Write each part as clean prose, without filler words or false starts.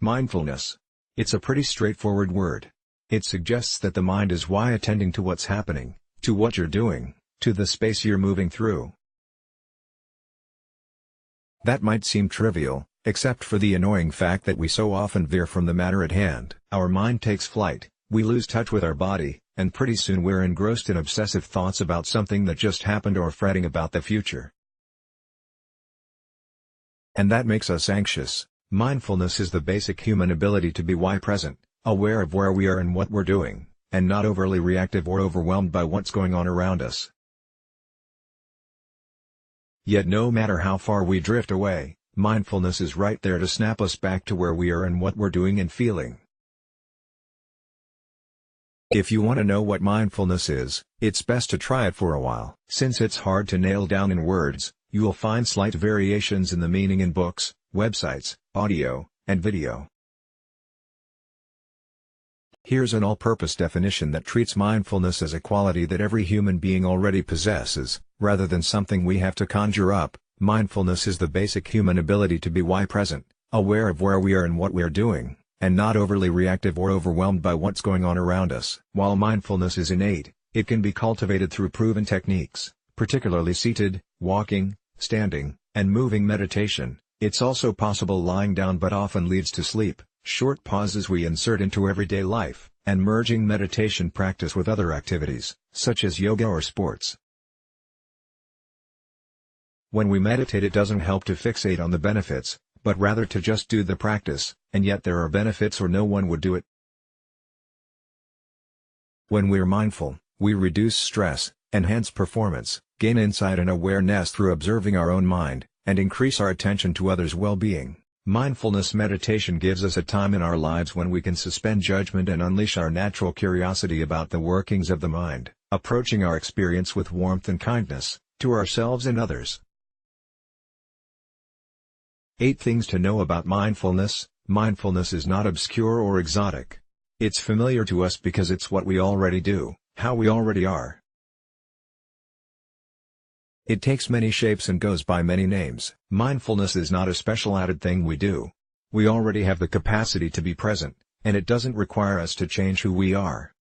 Mindfulness. It's a pretty straightforward word. It suggests that the mind is attending to what's happening, to what you're doing, to the space you're moving through. That might seem trivial, except for the annoying fact that we so often veer from the matter at hand. Our mind takes flight, we lose touch with our body, and pretty soon we're engrossed in obsessive thoughts about something that just happened or fretting about the future. And that makes us anxious. Mindfulness is the basic human ability to be present, aware of where we are and what we're doing, and not overly reactive or overwhelmed by what's going on around us. Yet no matter how far we drift away, mindfulness is right there to snap us back to where we are and what we're doing and feeling. If you want to know what mindfulness is, it's best to try it for a while. Since it's hard to nail down in words, you will find slight variations in the meaning in books, websites, audio, and video. Here's an all-purpose definition that treats mindfulness as a quality that every human being already possesses, rather than something we have to conjure up. Mindfulness is the basic human ability to be present, aware of where we are and what we're doing, and not overly reactive or overwhelmed by what's going on around us. While mindfulness is innate, it can be cultivated through proven techniques, particularly seated, walking, standing, and moving meditation. It's also possible lying down, but often leads to sleep. Short pauses we insert into everyday life, and merging meditation practice with other activities, such as yoga or sports. When we meditate, it doesn't help to fixate on the benefits, but rather to just do the practice, and yet there are benefits or no one would do it. When we're mindful, we reduce stress, enhance performance, gain insight and awareness through observing our own mind, and increase our attention to others' well-being. Mindfulness meditation gives us a time in our lives when we can suspend judgment and unleash our natural curiosity about the workings of the mind, approaching our experience with warmth and kindness, to ourselves and others. 8 things to know about mindfulness. Mindfulness is not obscure or exotic. It's familiar to us because it's what we already do, how we already are. It takes many shapes and goes by many names. Mindfulness is not a special added thing we do. We already have the capacity to be present, and it doesn't require us to change who we are.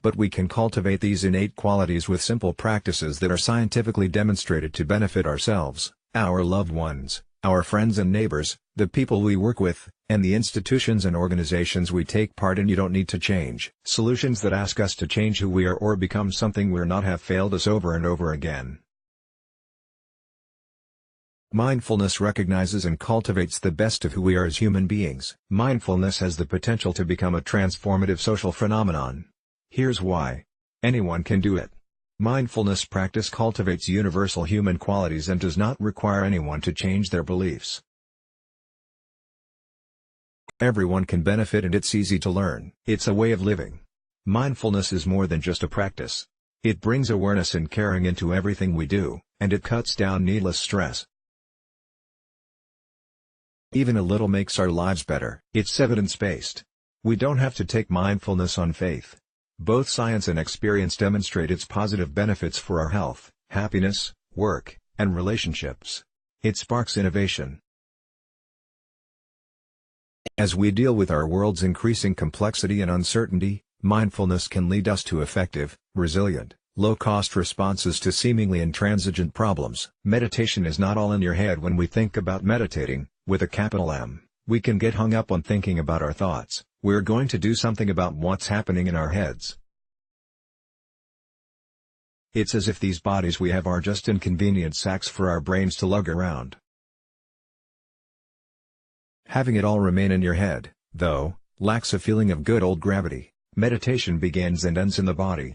But we can cultivate these innate qualities with simple practices that are scientifically demonstrated to benefit ourselves, our loved ones, our friends and neighbors, the people we work with, and the institutions and organizations we take part in. You don't need to change. Solutions that ask us to change who we are or become something we're not have failed us over and over again. Mindfulness recognizes and cultivates the best of who we are as human beings. Mindfulness has the potential to become a transformative social phenomenon. Here's why. Anyone can do it. Mindfulness practice cultivates universal human qualities and does not require anyone to change their beliefs. Everyone can benefit and it's easy to learn. It's a way of living. Mindfulness is more than just a practice. It brings awareness and caring into everything we do, and it cuts down needless stress. Even a little makes our lives better. It's evidence-based. We don't have to take mindfulness on faith. Both science and experience demonstrate its positive benefits for our health, happiness, work, and relationships. It sparks innovation. As we deal with our world's increasing complexity and uncertainty, mindfulness can lead us to effective, resilient, low-cost responses to seemingly intransigent problems. Meditation is not all in your head. When we think about meditating, with a capital M, we can get hung up on thinking about our thoughts. We're going to do something about what's happening in our heads. It's as if these bodies we have are just inconvenient sacks for our brains to lug around. Having it all remain in your head, though, lacks a feeling of good old gravity. Meditation begins and ends in the body.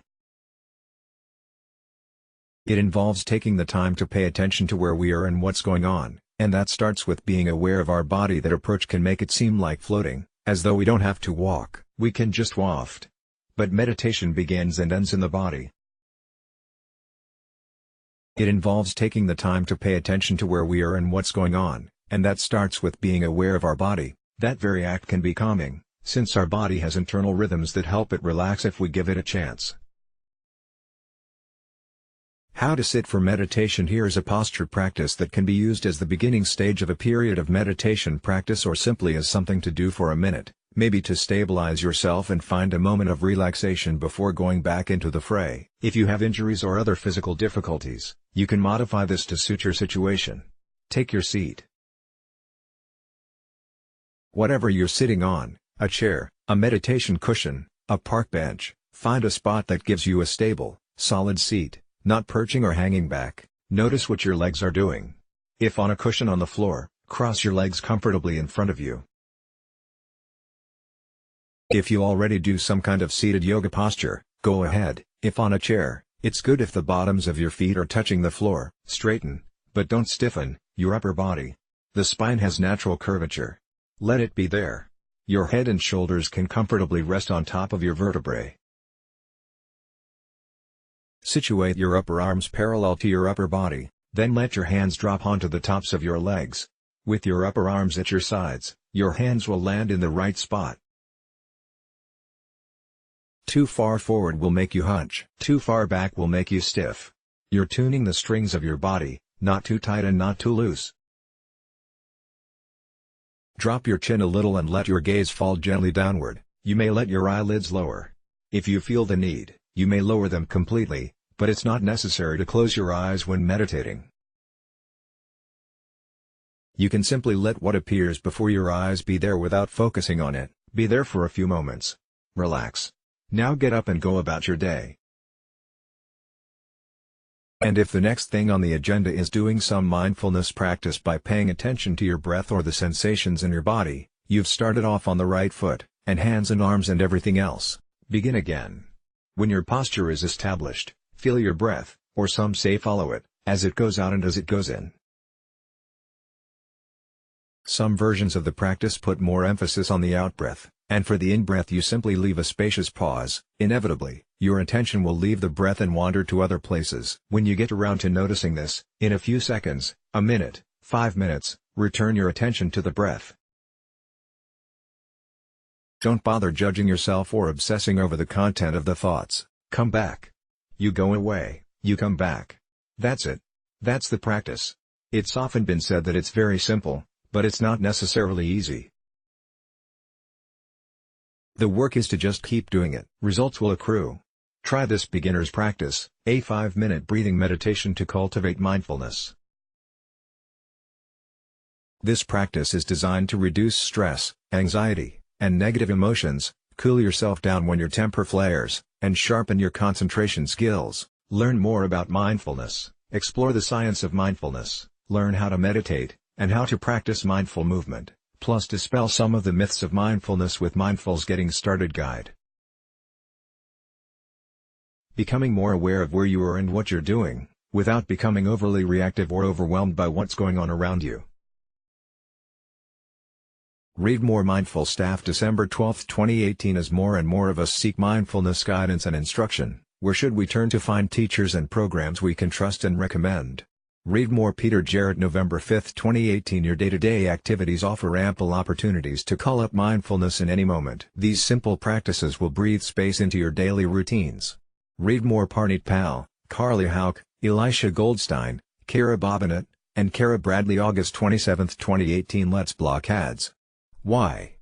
It involves taking the time to pay attention to where we are and what's going on, and that starts with being aware of our body. That approach can make it seem like floating, as though we don't have to walk. We can just waft. But meditation begins and ends in the body. It involves taking the time to pay attention to where we are and what's going on, and that starts with being aware of our body. That very act can be calming, since our body has internal rhythms that help it relax if we give it a chance. How to sit for meditation. Here is a posture practice that can be used as the beginning stage of a period of meditation practice, or simply as something to do for a minute, maybe to stabilize yourself and find a moment of relaxation before going back into the fray. If you have injuries or other physical difficulties, you can modify this to suit your situation. Take your seat. Whatever you're sitting on, a chair, a meditation cushion, a park bench, find a spot that gives you a stable, solid seat, not perching or hanging back. Notice what your legs are doing. If on a cushion on the floor, cross your legs comfortably in front of you. If you already do some kind of seated yoga posture, go ahead. If on a chair, it's good if the bottoms of your feet are touching the floor. Straighten, but don't stiffen, your upper body. The spine has natural curvature. Let it be there. Your head and shoulders can comfortably rest on top of your vertebrae. Situate your upper arms parallel to your upper body, then let your hands drop onto the tops of your legs. With your upper arms at your sides, your hands will land in the right spot. Too far forward will make you hunch. Too far back will make you stiff. You're tuning the strings of your body, not too tight and not too loose. Drop your chin a little and let your gaze fall gently downward. You may let your eyelids lower. If you feel the need, you may lower them completely, but it's not necessary to close your eyes when meditating. You can simply let what appears before your eyes be there without focusing on it. Be there for a few moments. Relax. Now get up and go about your day. And if the next thing on the agenda is doing some mindfulness practice by paying attention to your breath or the sensations in your body, you've started off on the right foot, and hands and arms and everything else. Begin again. When your posture is established, feel your breath, or some say follow it, as it goes out and as it goes in. Some versions of the practice put more emphasis on the out-breath, and for the in-breath you simply leave a spacious pause. Inevitably, your attention will leave the breath and wander to other places. When you get around to noticing this, in a few seconds, a minute, 5 minutes, return your attention to the breath. Don't bother judging yourself or obsessing over the content of the thoughts. Come back. You go away, you come back. That's it. That's the practice. It's often been said that it's very simple, but it's not necessarily easy. The work is to just keep doing it. Results will accrue. Try this beginner's practice, a 5-minute breathing meditation to cultivate mindfulness. This practice is designed to reduce stress, anxiety, and negative emotions, cool yourself down when your temper flares, and sharpen your concentration skills. Learn more about mindfulness, explore the science of mindfulness, learn how to meditate, and how to practice mindful movement, plus dispel some of the myths of mindfulness with Mindful's Getting Started Guide. Becoming more aware of where you are and what you're doing, without becoming overly reactive or overwhelmed by what's going on around you. Read more. Mindful Staff December 12, 2018. As more and more of us seek mindfulness guidance and instruction, where should we turn to find teachers and programs we can trust and recommend? Read more. Peter Jarrett November 5, 2018. Your day-to-day activities offer ample opportunities to call up mindfulness in any moment. These simple practices will breathe space into your daily routines. Read more. Parneet Pal, Carly Hauk, Elisha Goldstein, Kara Bobinet, and Kara Bradley August 27, 2018. Let's block ads. Why?